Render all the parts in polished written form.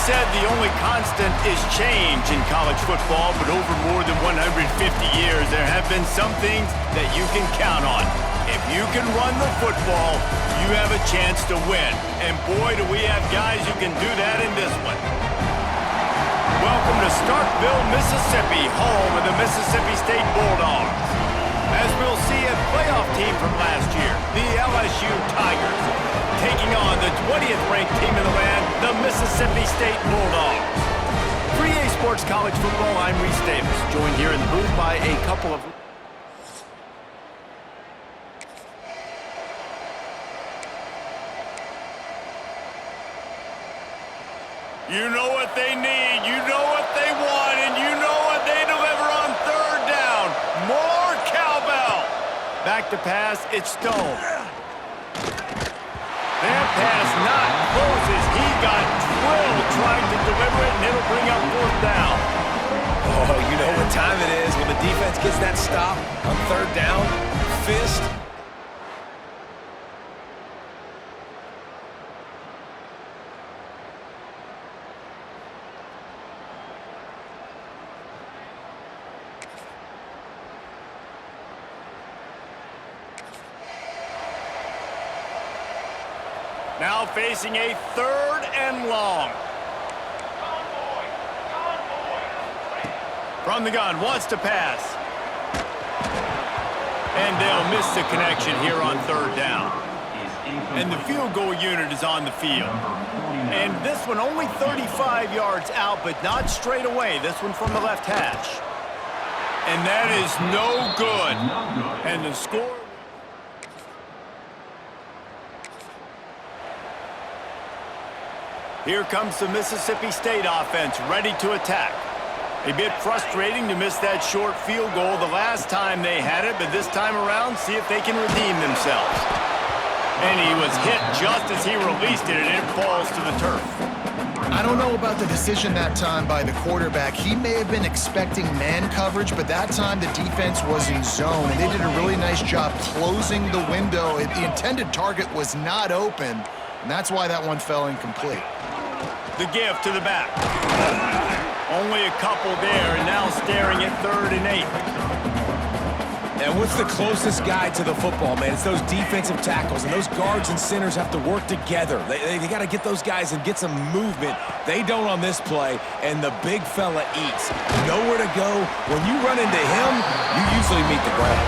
said the only constant is change in college football, but over more than 150 years, there have been some things that you can count on. If you can run the football, you have a chance to win. And boy, do we have guys who can do that in this one. Welcome to Starkville, Mississippi, home of the Mississippi State Bulldogs. As we'll see, a playoff team from last year, the LSU Tigers, taking on the 20th ranked team in the land, the Mississippi State Bulldogs. 3A Sports College Football, I'm Reese Davis, joined here in the booth by a couple of... You know what they need, you know what they want, and you know what they deliver on third down. More cowbell. Back to pass, it's Stone. That pass not closes. He got drilled trying to deliver it, and it'll bring up fourth down. Oh, you know what time it is when the defense gets that stop on third down. Fist. Now facing a third and long. From the gun, wants to pass. And they'll miss the connection here on third down. And the field goal unit is on the field. And this one only 35 yards out, but not straight away. This one from the left hash. And that is no good. And the score... Here comes the Mississippi State offense, ready to attack. A bit frustrating to miss that short field goal the last time they had it, but this time around, see if they can redeem themselves. And he was hit just as he released it, and it falls to the turf. I don't know about the decision that time by the quarterback. He may have been expecting man coverage, but that time the defense was in zone, and they did a really nice job closing the window. The intended target was not open, and that's why that one fell incomplete. The give to the back. Only a couple there, and now staring at 3rd and 8. And what's the closest guy to the football, man? It's those defensive tackles, and those guards and centers have to work together. They got to get those guys and get some movement. They don't on this play, and the big fella eats. Nowhere to go. When you run into him, you usually meet the ground.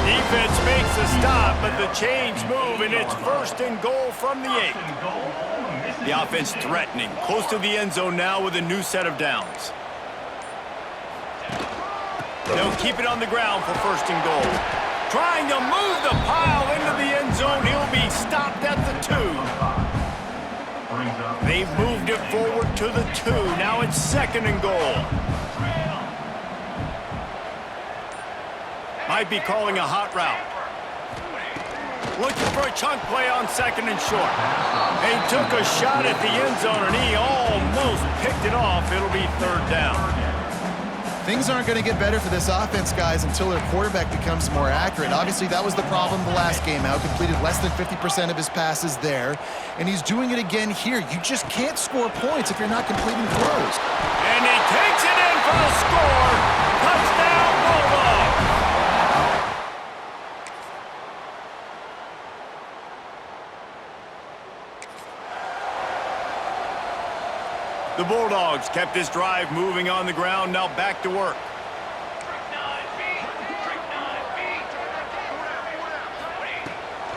Defense makes a stop, but the chains move, and it's 1st and goal from the 8. The offense threatening, close to the end zone now with a new set of downs. They'll keep it on the ground for 1st and goal. Trying to move the pile into the end zone. He'll be stopped at the 2. They've moved it forward to the 2. Now it's 2nd and goal. Might be calling a hot route. Looking for a chunk play on 2nd and short. He took a shot at the end zone, and he almost picked it off. It'll be 3rd down. Things aren't going to get better for this offense, guys, until their quarterback becomes more accurate. Obviously, that was the problem the last game out. Completed less than 50% of his passes there, and he's doing it again here. You just can't score points if you're not completing throws. And he takes it in for the score. Touchdown, Bulldogs. The Bulldogs kept this drive moving on the ground, now back to work.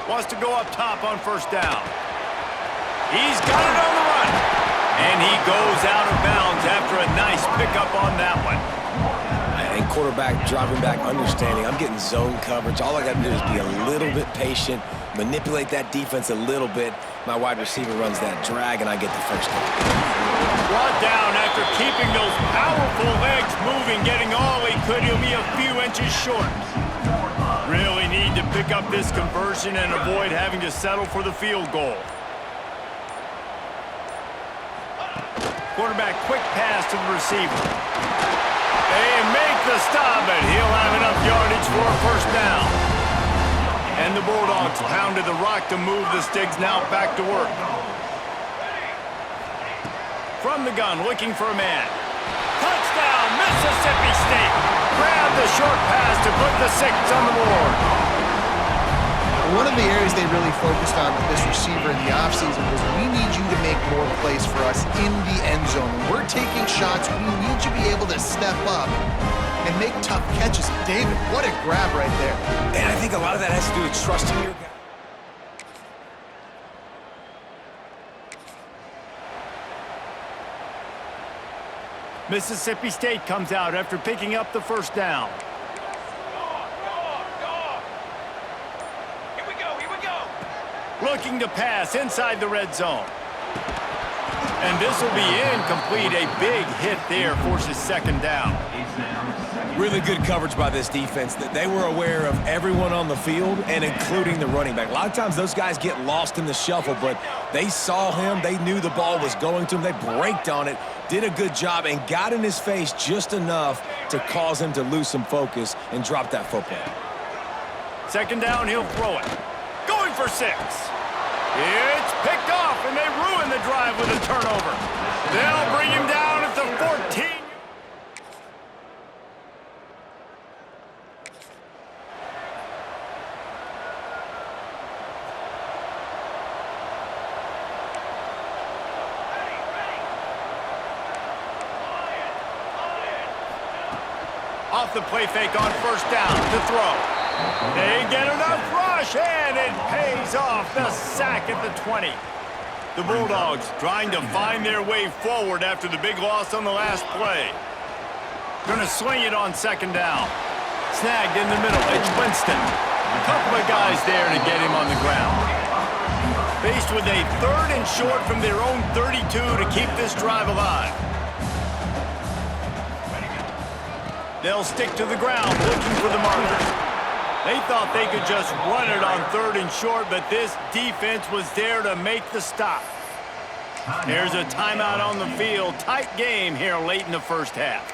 Wants to go up top on 1st down. He's got it on the run. And he goes out of bounds after a nice pickup on that one. And quarterback dropping back, understanding I'm getting zone coverage. All I got to do is be a little bit patient, manipulate that defense a little bit. My wide receiver runs that drag, and I get the 1st down. Brought down after keeping those powerful legs moving, getting all he could. He'll be a few inches short. Really need to pick up this conversion and avoid having to settle for the field goal. Quarterback quick pass to the receiver. They make the stop, but he'll have enough yardage for a 1st down. And the Bulldogs pounded the rock to move the sticks, now back to work. from the gun, looking for a man. Touchdown, Mississippi State. Grab the short pass to put the 6 on the board. One of the areas they really focused on with this receiver in the offseason was we need you to make more plays for us in the end zone. When we're taking shots, we need you to be able to step up and make tough catches. David, what a grab right there. And I think a lot of that has to do with trusting your guy. Mississippi State comes out after picking up the first down. Here we go. Looking to pass inside the red zone. And this will be incomplete. A big hit there forces second down. Really good coverage by this defense. That they were aware of everyone on the field and including the running back. A lot of times those guys get lost in the shuffle, but they saw him. They knew the ball was going to him. They braked on it, did a good job, and got in his face just enough to cause him to lose some focus and drop that football. Second down, he'll throw it. Going for 6. It's picked off, and they ruin the drive with a turnover. They'll bring him down at the 14. Off the play fake on first down to throw. They get enough rush, and it pays off. The sack at the 20. The Bulldogs trying to find their way forward after the big loss on the last play. Gonna swing it on second down. Snagged in the middle. It's Winston. A couple of guys there to get him on the ground. Faced with a 3rd and short from their own 32 to keep this drive alive. They'll stick to the ground, looking for the marker. They thought they could just run it on 3rd and short, but this defense was there to make the stop. There's a timeout on the field. Tight game here late in the first half.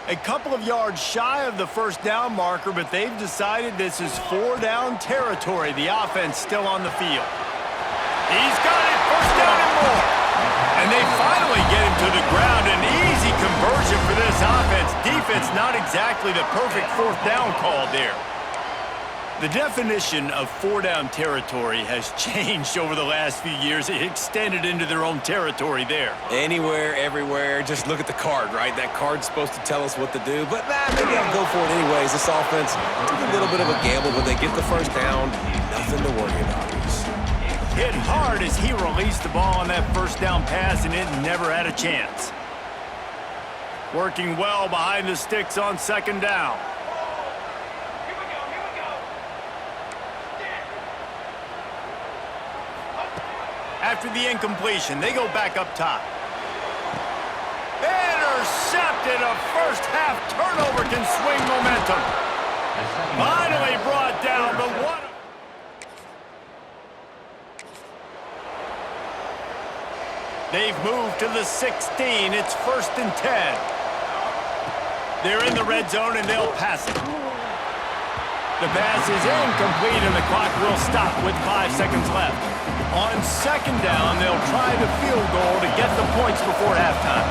A couple of yards shy of the first down marker, but they've decided this is 4-down territory. The offense still on the field. He's got it, first down and more. And they finally get him to the ground. An easy conversion for this offense. Defense not exactly the perfect 4th down call there. The definition of 4-down territory has changed over the last few years. It extended into their own territory there. Anywhere, everywhere, just look at the card, right? That card's supposed to tell us what to do, but maybe I'll go for it anyways. This offense took a little bit of a gamble, but they get the first down. Nothing to worry about. Hit hard as he released the ball on that first down pass, and it never had a chance. Working well behind the sticks on second down. Here we go. After the incompletion, they go back up top. Intercepted. A first half turnover can swing momentum. Finally brought down, but what? They've moved to the 16. It's 1st and 10. They're in the red zone, and they'll pass it. The pass is incomplete, and the clock will stop with 5 seconds left. On second down, they'll try the field goal to get the points before halftime.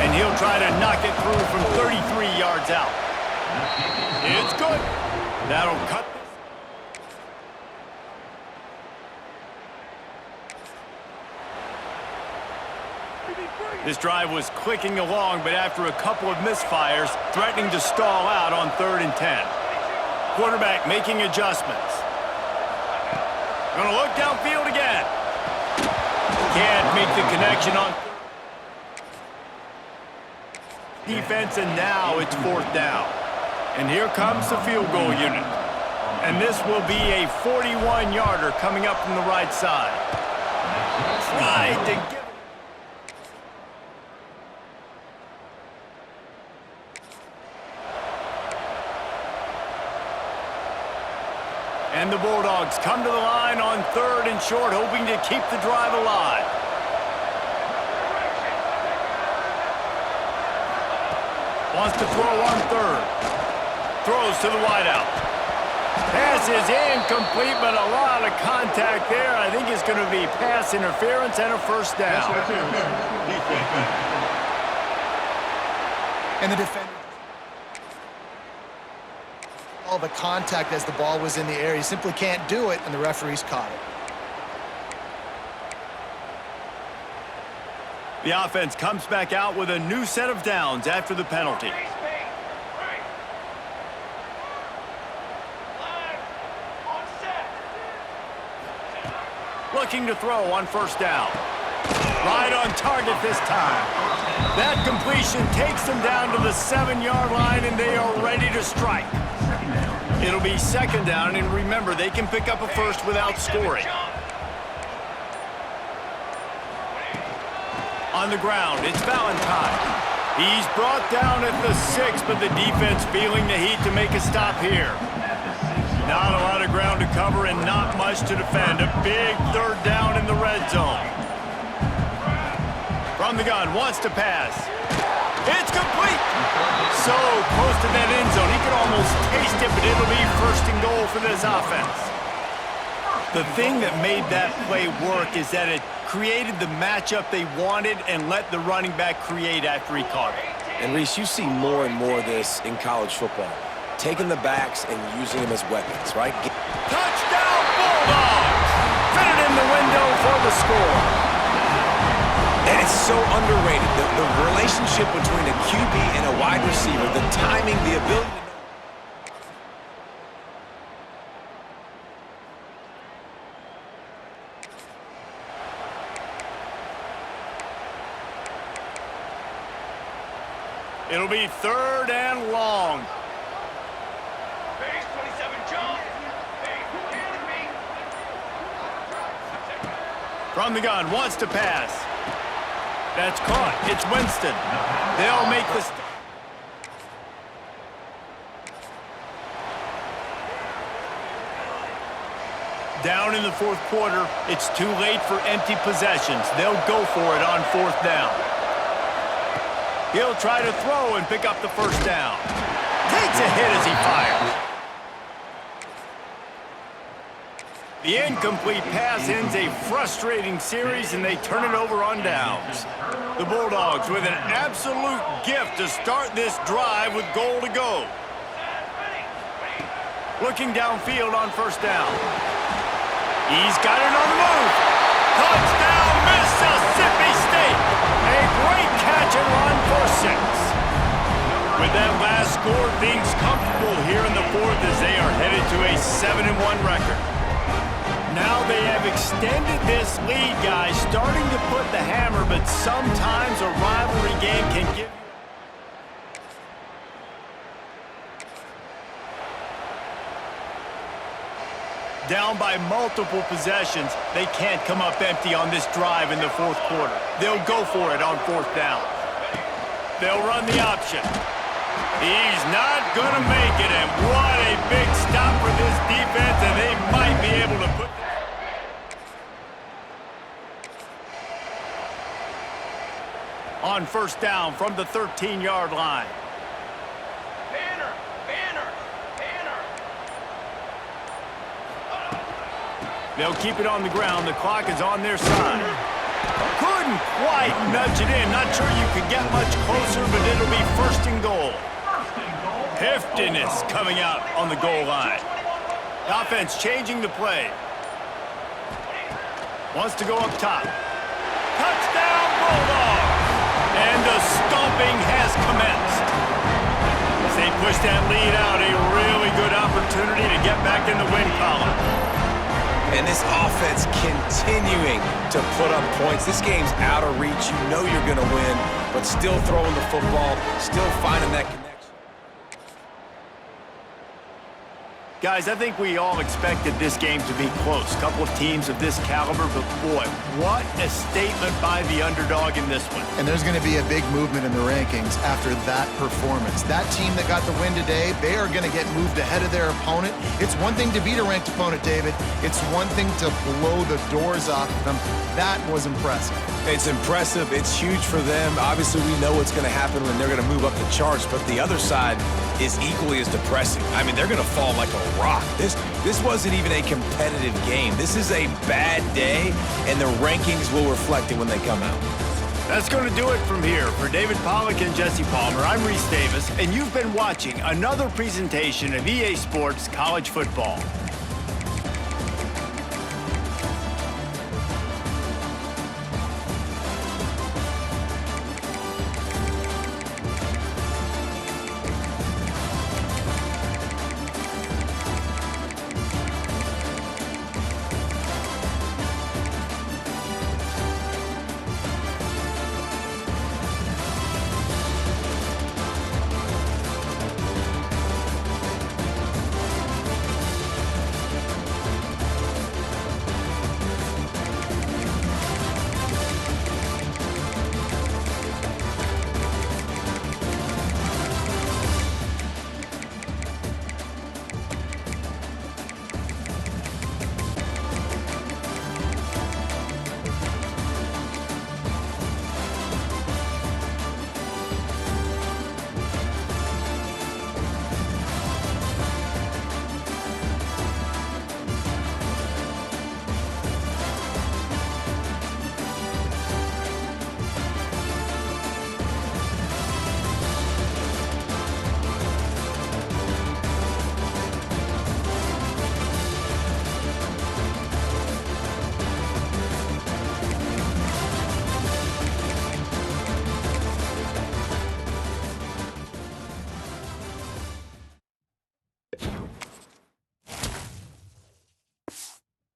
And he'll try to knock it through from 33 yards out. It's good. That'll cut. This drive was clicking along, but after a couple of misfires, threatening to stall out on 3rd and 10. Quarterback making adjustments. Gonna look downfield again. Can't make the connection on defense, and now it's 4th down. And here comes the field goal unit. And this will be a 41-yarder coming up from the right side. Tried to get. And the Bulldogs come to the line on 3rd and short, hoping to keep the drive alive. Wants to throw on 3rd. Throws to the wideout. Pass is incomplete, but a lot of contact there. I think it's going to be pass interference and a first down. And the defender, all the contact as the ball was in the air. He simply can't do it, and the referees caught it. The offense comes back out with a new set of downs after the penalty. Looking to throw on first down. Right on target this time. That completion takes them down to the 7-yard line, and they are ready to strike. It'll be second down, and remember, they can pick up a first without scoring. On the ground, it's Valentine. He's brought down at the 6, but the defense feeling the heat to make a stop here. Not a lot of ground to cover and not much to defend. A big third down in the red zone. From the gun, wants to pass. It's complete. So close to that end zone. He could almost taste it, but it'll be first and goal for this offense. The thing that made that play work is that it created the matchup they wanted and let the running back create after he caught it. And Reese, you see more and more of this in college football. Taking the backs and using them as weapons, right? Touchdown, Bulldogs! Fit it in the window for the score. And it's so underrated. The relationship between a QB and a wide receiver, the timing, the ability to It'll be third and long. Base 27, jump. From the gun, wants to pass. That's caught. It's Winston. They'll make the... Down in the fourth quarter, it's too late for empty possessions. They'll go for it on fourth down. He'll try to throw and pick up the first down. Takes a hit as he fires. The incomplete pass ends a frustrating series, and they turn it over on downs. The Bulldogs with an absolute gift to start this drive with goal to go. Looking downfield on first down. He's got it on the move. Touchdown, Mississippi State. A great catch and run for 6. With that last score, things comfortable here in the fourth as they are headed to a 7-1 record. Now they have extended this lead, guys, starting to put the hammer, but sometimes a rivalry game can give you... Down by multiple possessions, they can't come up empty on this drive in the fourth quarter. They'll go for it on fourth down. They'll run the option. He's not going to make it, and what a big stop for this defense, and they might be able to put... On first down from the 13-yard line. They'll keep it on the ground. The clock is on their side. Couldn't quite nudge it in. Not sure you could get much closer, but it'll be first and goal. Heftiness coming out on the goal line. The offense changing the play. Wants to go up top. Touchdown, Bulldogs! And the stomping has commenced. As they push that lead out, a really good opportunity to get back in the win column. And this offense continuing to put up points. This game's out of reach. You know you're going to win, but still throwing the football, still finding that connection. Guys, I think we all expected this game to be close. A couple of teams of this caliber, but boy, what a statement by the underdog in this one. And there's going to be a big movement in the rankings after that performance. That team that got the win today, they are going to get moved ahead of their opponent. It's one thing to beat a ranked opponent, David. It's one thing to blow the doors off them. That was impressive. It's impressive. It's huge for them. Obviously, we know what's going to happen when they're going to move up the charts, but the other side is equally as depressing. I mean, they're going to fall like a rock. This wasn't even a competitive game. This is a bad day, and the rankings will reflect it when they come out. That's going to do it from here. For David Pollack and Jesse Palmer, I'm Reese Davis, and you've been watching another presentation of EA Sports College Football.